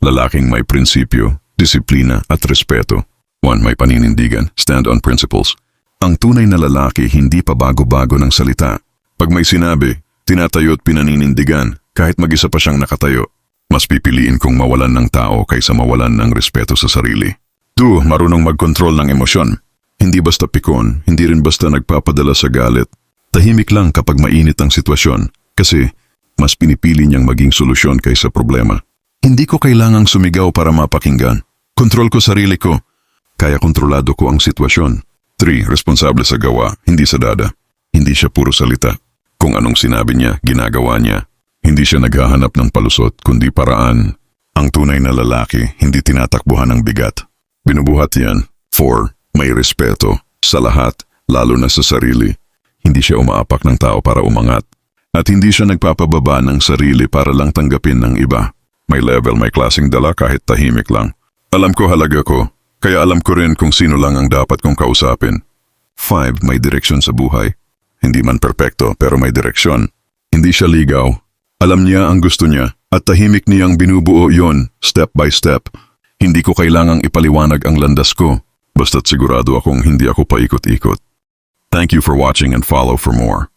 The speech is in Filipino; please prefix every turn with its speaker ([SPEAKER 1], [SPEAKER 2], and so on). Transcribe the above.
[SPEAKER 1] Lalaking may prinsipyo, disiplina at respeto. 1. May paninindigan, stand on principles. Ang tunay na lalaki hindi pa bago-bago ng salita. Pag may sinabi, tinatayo at pinaninindigan kahit mag-isa pa siyang nakatayo. Mas pipiliin kong mawalan ng tao kaysa mawalan ng respeto sa sarili. 2. Marunong mag-control ng emosyon. Hindi basta pikon, hindi rin basta nagpapadala sa galit. Tahimik lang kapag mainit ang sitwasyon kasi mas pinipili niyang maging solusyon kaysa problema. Hindi ko kailangang sumigaw para mapakinggan. Kontrol ko sarili ko. Kaya kontrolado ko ang sitwasyon. 3. Responsable sa gawa, hindi sa dada. Hindi siya puro salita. Kung anong sinabi niya, ginagawa niya. Hindi siya naghahanap ng palusot, kundi paraan. Ang tunay na lalaki, hindi tinatakbuhan ng bigat. Binubuhat yan. 4. May respeto. Sa lahat, lalo na sa sarili. Hindi siya umaapak ng tao para umangat. At hindi siya nagpapababa ng sarili para lang tanggapin ng iba. May level, may klaseng dala kahit tahimik lang. Alam ko halaga ko, kaya alam ko rin kung sino lang ang dapat kong kausapin. 5. May direksyon sa buhay. Hindi man perpekto pero may direksyon. Hindi siya ligaw. Alam niya ang gusto niya at tahimik niyang binubuo yon step by step. Hindi ko kailangang ipaliwanag ang landas ko, basta't sigurado akong hindi ako paikot-ikot. Thank you for watching and follow for more.